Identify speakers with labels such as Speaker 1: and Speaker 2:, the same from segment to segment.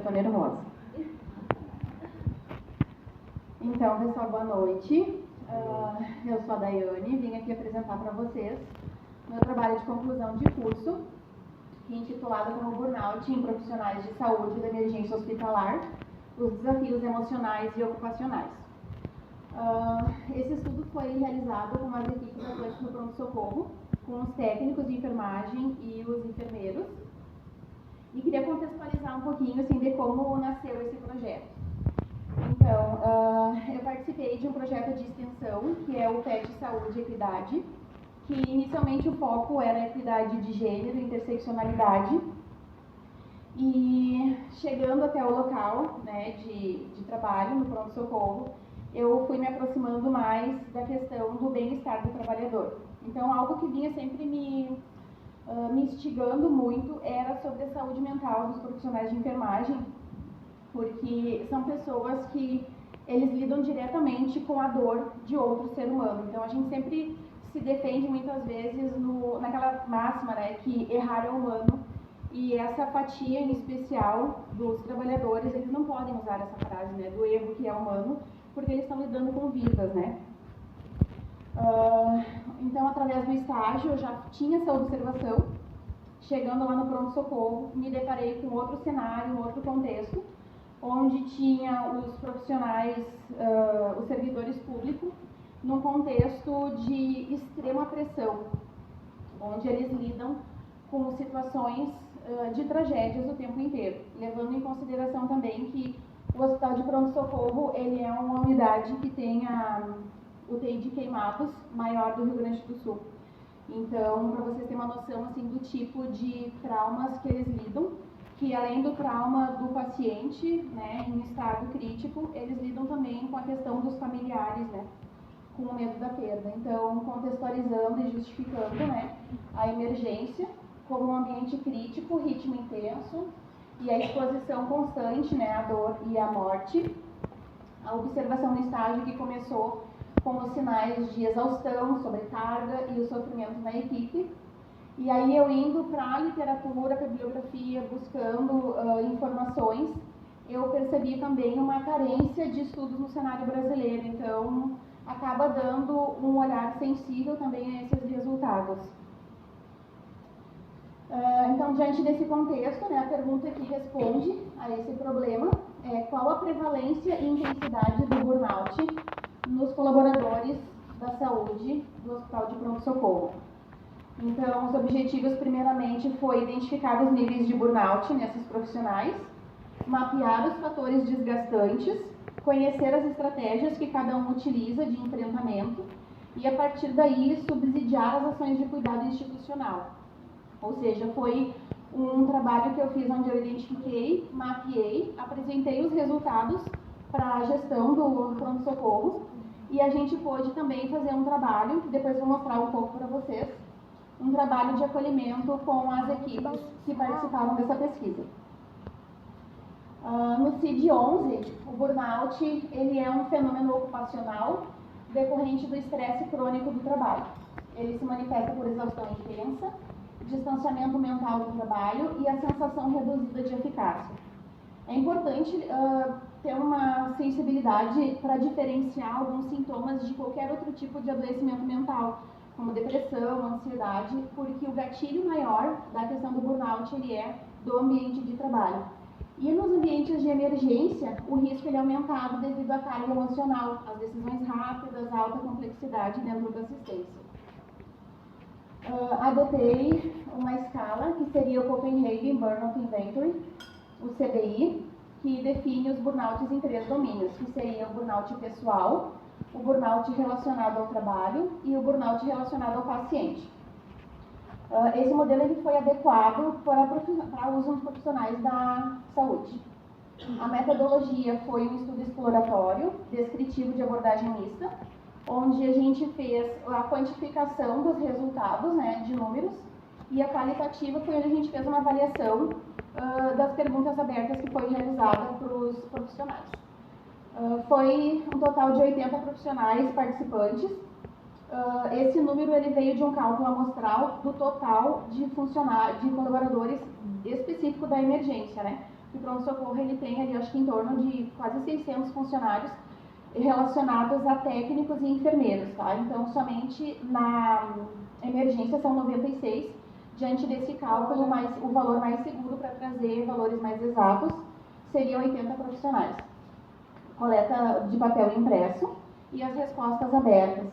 Speaker 1: tô nervosa. Então, pessoal, boa noite. Eu sou a Daiane, vim aqui apresentar para vocês meu trabalho de conclusão de curso, intitulado como Burnout em Profissionais de Saúde da Emergência Hospitalar, os desafios emocionais e ocupacionais. Esse estudo foi realizado com as equipes atuantes no pronto-socorro, com os técnicos de enfermagem e os enfermeiros. E queria contextualizar um pouquinho assim, de como nasceu esse projeto. Então, eu participei de um projeto de extensão, que é o PET Saúde e Equidade, que inicialmente o foco era a equidade de gênero e interseccionalidade. E chegando até o local, né, de trabalho, no pronto-socorro, eu fui me aproximando mais da questão do bem-estar do trabalhador. Então, algo que vinha sempre me instigando muito era sobre a saúde mental dos profissionais de enfermagem, porque são pessoas que eles lidam diretamente com a dor de outro ser humano. Então, a gente sempre se defende muitas vezes naquela máxima, né, que errar é humano, e essa fatia em especial dos trabalhadores, eles não podem usar essa frase, né, do erro que é humano, porque eles estão lidando com vidas, né. Então, através do estágio, eu já tinha essa observação. Chegando lá no pronto-socorro, me deparei com outro cenário, outro contexto, onde tinha os profissionais, os servidores públicos, num contexto de extrema pressão, onde eles lidam com situações de tragédias o tempo inteiro, levando em consideração também que o Hospital de Pronto-Socorro ele é uma unidade que tem a UTI de queimados maior do Rio Grande do Sul. Então, para vocês terem uma noção assim, do tipo de traumas que eles lidam, que além do trauma do paciente, né, em estado crítico, eles lidam também com a questão dos familiares, né, com o medo da perda. Então, contextualizando e justificando, né, a emergência como um ambiente crítico, ritmo intenso e a exposição constante, né, à dor e à morte. A observação no estágio que começou com os sinais de exaustão, sobrecarga e o sofrimento na equipe. E aí eu indo para a literatura, para a bibliografia, buscando informações, eu percebi também uma carência de estudos no cenário brasileiro. Então, acaba dando um olhar sensível também a esses resultados. Então, diante desse contexto, né, a pergunta que responde a esse problema é qual a prevalência e intensidade do burnout nos colaboradores da saúde do Hospital de Pronto-Socorro. Então, os objetivos, primeiramente, foi identificar os níveis de burnout nesses profissionais, mapear os fatores desgastantes, conhecer as estratégias que cada um utiliza de enfrentamento e, a partir daí, subsidiar as ações de cuidado institucional. Ou seja, foi um trabalho que eu fiz onde eu identifiquei, mapeei, apresentei os resultados para a gestão do pronto-socorro e a gente pôde também fazer um trabalho, que depois vou mostrar um pouco para vocês, um trabalho de acolhimento com as equipes que participaram dessa pesquisa. No CID-11, o burnout ele é um fenômeno ocupacional decorrente do estresse crônico do trabalho. Ele se manifesta por exaustão intensa, distanciamento mental do trabalho e a sensação reduzida de eficácia. É importante ter uma sensibilidade para diferenciar alguns sintomas de qualquer outro tipo de adoecimento mental, como depressão, ansiedade, porque o gatilho maior da questão do burnout ele é do ambiente de trabalho. E nos ambientes de emergência, o risco ele é aumentado devido à carga emocional, às decisões rápidas, à alta complexidade dentro da assistência. Adotei uma escala que seria o Copenhagen Burnout Inventory, o CBI, que define os burnouts em 3 domínios, que seria o burnout pessoal, o burnout relacionado ao trabalho e o burnout relacionado ao paciente. Esse modelo ele foi adequado para uso nos profissionais da saúde. A metodologia foi um estudo exploratório, descritivo de abordagem mista, onde a gente fez a quantificação dos resultados, né, de números, e a qualitativa foi onde a gente fez uma avaliação das perguntas abertas que foi realizada para os profissionais. Foi um total de 80 profissionais participantes. Esse número ele veio de um cálculo amostral do total de funcionários, de colaboradores específico da emergência, né? que o pronto-socorro ele tem ali, acho que em torno de quase 600 funcionários relacionados a técnicos e enfermeiros, tá? Então, somente na emergência são 96. Diante desse cálculo, o valor mais seguro para trazer valores mais exatos seriam 80 profissionais. Coleta de papel impresso e as respostas abertas.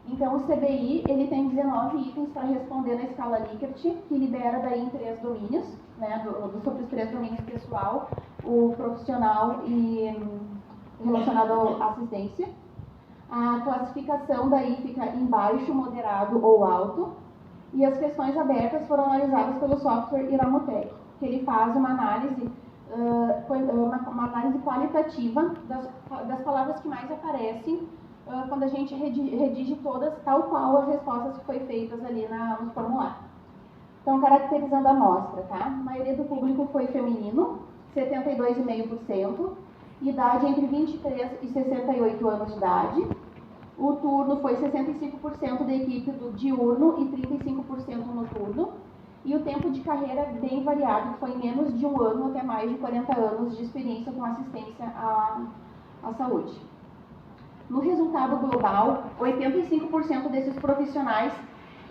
Speaker 1: Então, o CBI ele tem 19 itens para responder na escala Likert, que libera daí em 3 domínios, né, sobre os 3 domínios: pessoal, o profissional e relacionado à assistência. A classificação daí fica em baixo, moderado ou alto. E as questões abertas foram analisadas pelo software Iramotec, que ele faz uma análise qualitativa das palavras que mais aparecem quando a gente redige todas, tal qual as respostas que foram feitas ali no formulário. Então, caracterizando a amostra, tá? A maioria do público foi feminino, 72,5%, idade entre 23 e 68 anos de idade. O turno foi 65% da equipe do diurno e 35% noturno. E o tempo de carreira bem variado, que foi em menos de 1 ano até mais de 40 anos de experiência com assistência à saúde. No resultado global, 85% desses profissionais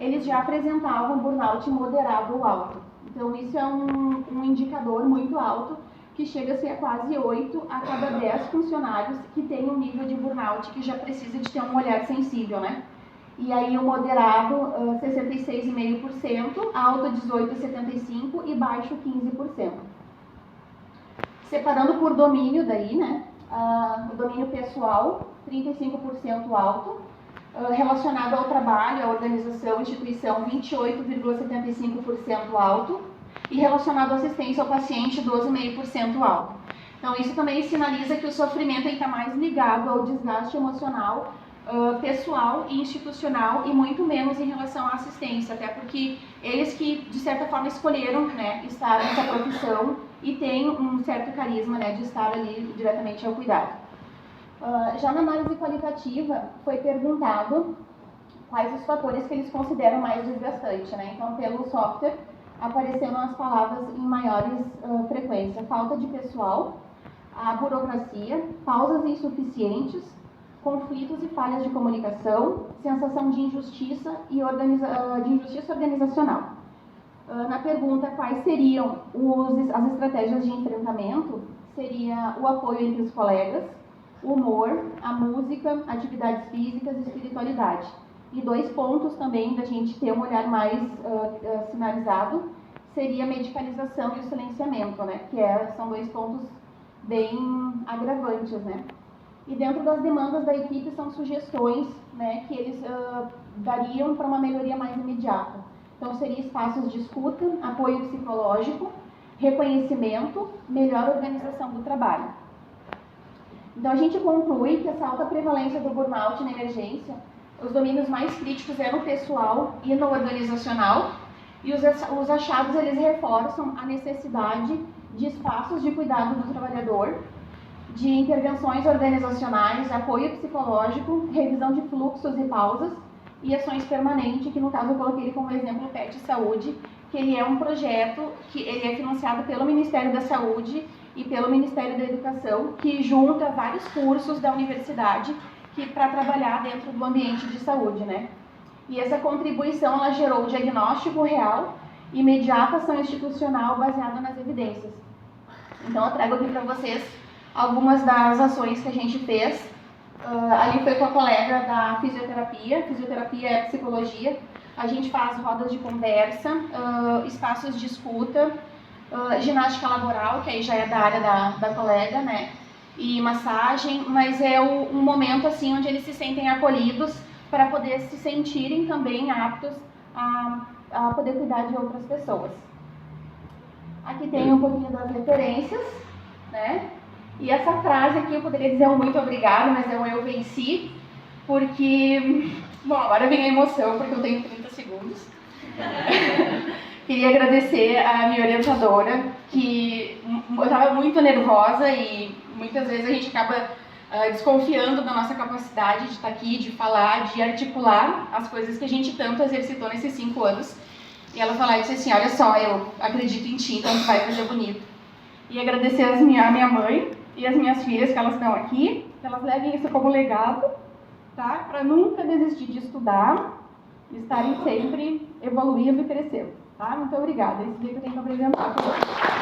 Speaker 1: eles já apresentavam burnout moderado ou alto. Então, isso é um indicador muito alto, que chega a ser quase 8 a cada 10 funcionários que tem um nível de burnout que já precisa de ter um olhar sensível, né? E aí o moderado, 66,5%, alto 18,75% e baixo 15%. Separando por domínio daí, né? O domínio pessoal, 35% alto, relacionado ao trabalho, à organização, instituição, 28,75% alto, e relacionado à assistência ao paciente, 12,5% alto. Então, isso também sinaliza que o sofrimento está mais ligado ao desgaste emocional, pessoal e institucional, e muito menos em relação à assistência, até porque eles que, de certa forma, escolheram, né, estar nessa profissão e têm um certo carisma, né, de estar ali diretamente ao cuidado. Já na análise qualitativa, foi perguntado quais os fatores que eles consideram mais desgastantes, né? Então, pelo software, apareceram as palavras em maiores frequência: falta de pessoal, a burocracia, pausas insuficientes, conflitos e falhas de comunicação, sensação de injustiça e de injustiça organizacional. Na pergunta quais seriam as estratégias de enfrentamento, seria o apoio entre os colegas, o humor, a música, atividades físicas e espiritualidade. E 2 pontos também da gente ter um olhar mais sinalizado seria a medicalização e o silenciamento, né? Que são 2 pontos bem agravantes, né? E dentro das demandas da equipe são sugestões, né, que eles dariam para uma melhoria mais imediata. Então, seria espaços de escuta, apoio psicológico, reconhecimento, melhor organização do trabalho. Então, a gente conclui que essa alta prevalência do burnout na emergência, os domínios mais críticos é no pessoal e no organizacional, e os achados eles reforçam a necessidade de espaços de cuidado do trabalhador, de intervenções organizacionais, apoio psicológico, revisão de fluxos e pausas e ações permanentes, que no caso eu coloquei como exemplo o PET Saúde, que ele é um projeto que ele é financiado pelo Ministério da Saúde e pelo Ministério da Educação, que junta vários cursos da universidade para trabalhar dentro do ambiente de saúde, né? E essa contribuição ela gerou o diagnóstico real, imediata ação institucional baseada nas evidências. Então eu trago aqui para vocês algumas das ações que a gente fez. Ali foi com a colega da fisioterapia é psicologia. A gente faz rodas de conversa, espaços de escuta, ginástica laboral, que aí já é da área da colega, né? E massagem, mas é um momento assim onde eles se sentem acolhidos para poder se sentirem também aptos a poder cuidar de outras pessoas. Aqui tem um pouquinho das referências, né? E essa frase aqui eu poderia dizer um muito obrigado, mas é um eu venci, porque, bom, agora vem a emoção, porque eu tenho 30 segundos. Queria agradecer a minha orientadora, que eu estava muito nervosa e muitas vezes a gente acaba desconfiando da nossa capacidade de estar aqui, de falar, de articular as coisas que a gente tanto exercitou nesses 5 anos. E ela foi lá e disse assim, olha só, eu acredito em ti, então tu vai fazer bonito. E agradecer a minha mãe e as minhas filhas, que elas estão aqui, que elas levem isso como legado, tá? Para nunca desistir de estudar, e estarem sempre evoluindo e crescendo, tá? Muito obrigada. Esse dia que eu tenho que apresentar para vocês.